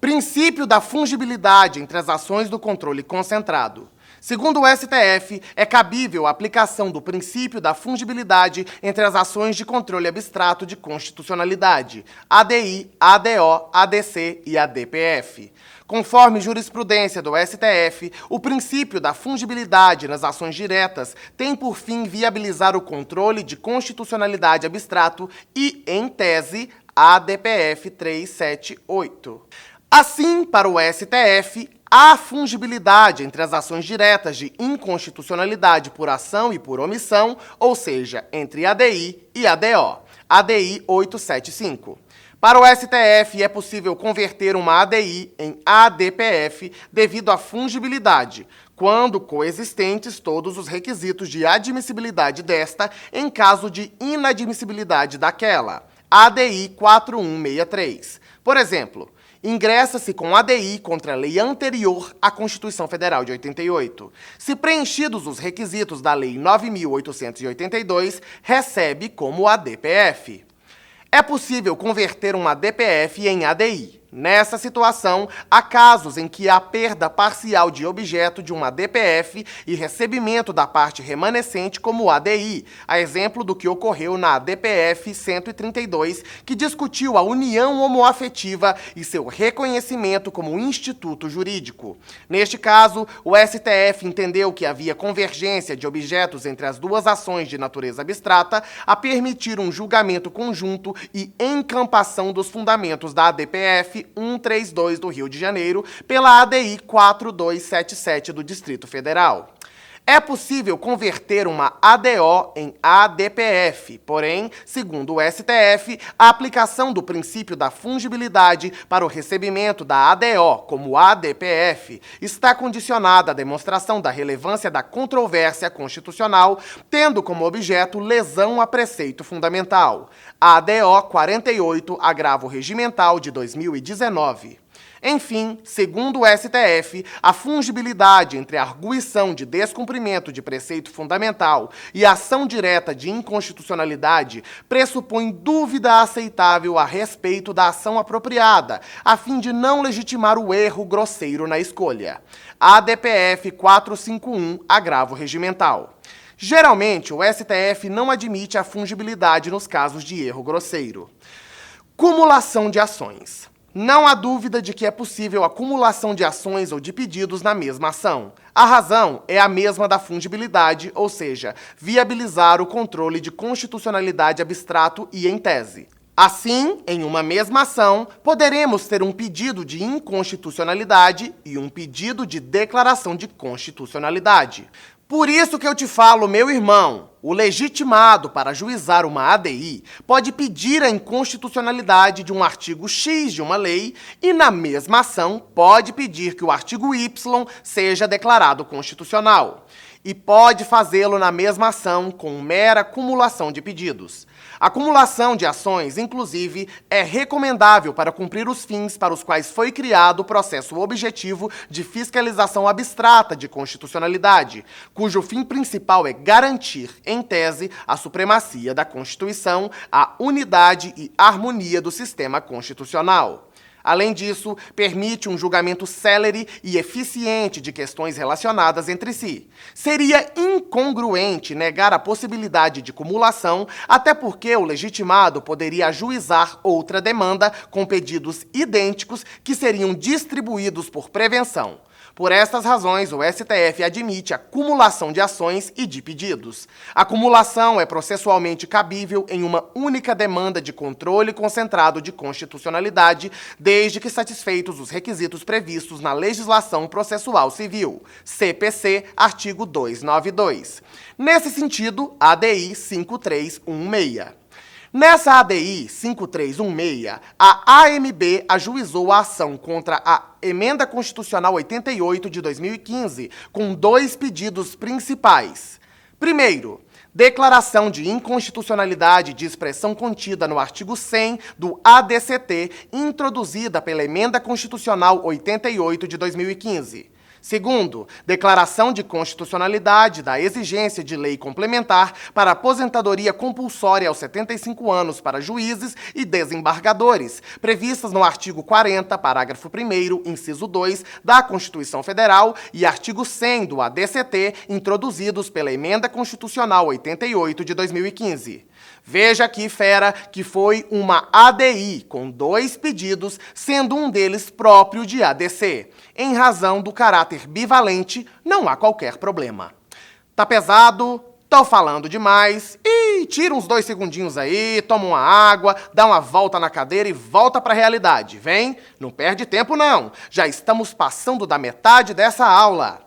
Princípio da fungibilidade entre as ações do controle concentrado. Segundo o STF, é cabível a aplicação do princípio da fungibilidade entre as ações de controle abstrato de constitucionalidade, ADI, ADO, ADC e ADPF. Conforme jurisprudência do STF, o princípio da fungibilidade nas ações diretas tem por fim viabilizar o controle de constitucionalidade abstrato e, em tese, ADPF 378. Assim, para o STF, há fungibilidade entre as ações diretas de inconstitucionalidade por ação e por omissão, ou seja, entre ADI e ADO, ADI 875. Para o STF, é possível converter uma ADI em ADPF devido à fungibilidade, quando coexistentes todos os requisitos de admissibilidade desta em caso de inadmissibilidade daquela, ADI 4163. Por exemplo, ingressa-se com ADI contra a lei anterior à Constituição Federal de 88. Se preenchidos os requisitos da Lei 9.882, recebe como ADPF. É possível converter uma ADPF em ADI. Nessa situação, há casos em que há perda parcial de objeto de uma ADPF e recebimento da parte remanescente como ADI, a exemplo do que ocorreu na ADPF 132, que discutiu a união homoafetiva e seu reconhecimento como instituto jurídico. Neste caso, o STF entendeu que havia convergência de objetos entre as duas ações de natureza abstrata a permitir um julgamento conjunto e encampação dos fundamentos da ADPF 132 do Rio de Janeiro pela ADI 4277 do Distrito Federal. É possível converter uma ADO em ADPF, porém, segundo o STF, a aplicação do princípio da fungibilidade para o recebimento da ADO como ADPF está condicionada à demonstração da relevância da controvérsia constitucional, tendo como objeto lesão a preceito fundamental. ADO 48, agravo regimental de 2019. Enfim, segundo o STF, a fungibilidade entre a arguição de descumprimento de preceito fundamental e a ação direta de inconstitucionalidade pressupõe dúvida aceitável a respeito da ação apropriada, a fim de não legitimar o erro grosseiro na escolha. ADPF 451, agravo regimental. Geralmente, o STF não admite a fungibilidade nos casos de erro grosseiro. Cumulação de ações. Não há dúvida de que é possível a acumulação de ações ou de pedidos na mesma ação. A razão é a mesma da fungibilidade, ou seja, viabilizar o controle de constitucionalidade abstrato e em tese. Assim, em uma mesma ação, poderemos ter um pedido de inconstitucionalidade e um pedido de declaração de constitucionalidade. Por isso que eu te falo, meu irmão, o legitimado para ajuizar uma ADI pode pedir a inconstitucionalidade de um artigo X de uma lei e, na mesma ação, pode pedir que o artigo Y seja declarado constitucional. E pode fazê-lo na mesma ação com mera acumulação de pedidos. A acumulação de ações, inclusive, é recomendável para cumprir os fins para os quais foi criado o processo objetivo de fiscalização abstrata de constitucionalidade, cujo fim principal é garantir, em tese, a supremacia da Constituição, a unidade e harmonia do sistema constitucional. Além disso, permite um julgamento célere e eficiente de questões relacionadas entre si. Seria incongruente negar a possibilidade de cumulação, até porque o legitimado poderia ajuizar outra demanda com pedidos idênticos que seriam distribuídos por prevenção. Por estas razões, o STF admite a cumulação de ações e de pedidos. A cumulação é processualmente cabível em uma única demanda de controle concentrado de constitucionalidade, desde que satisfeitos os requisitos previstos na legislação processual civil, CPC, artigo 292. Nesse sentido, ADI 5316. Nessa ADI 5316, a AMB ajuizou a ação contra a Emenda Constitucional 88 de 2015, com dois pedidos principais. Primeiro, declaração de inconstitucionalidade de expressão contida no artigo 100 do ADCT, introduzida pela Emenda Constitucional 88 de 2015. Segundo, declaração de constitucionalidade da exigência de lei complementar para aposentadoria compulsória aos 75 anos para juízes e desembargadores, previstas no artigo 40, parágrafo 1º, inciso 2 da Constituição Federal e artigo 100 do ADCT, introduzidos pela Emenda Constitucional 88 de 2015. Veja aqui, fera, que foi uma ADI com 2 pedidos, sendo um deles próprio de ADC. Em razão do caráter bivalente, não há qualquer problema. Tá pesado? Tô falando demais. E tira uns 2 segundinhos aí, toma uma água, dá uma volta na cadeira e volta pra realidade. Vem? Não perde tempo não. Já estamos passando da metade dessa aula.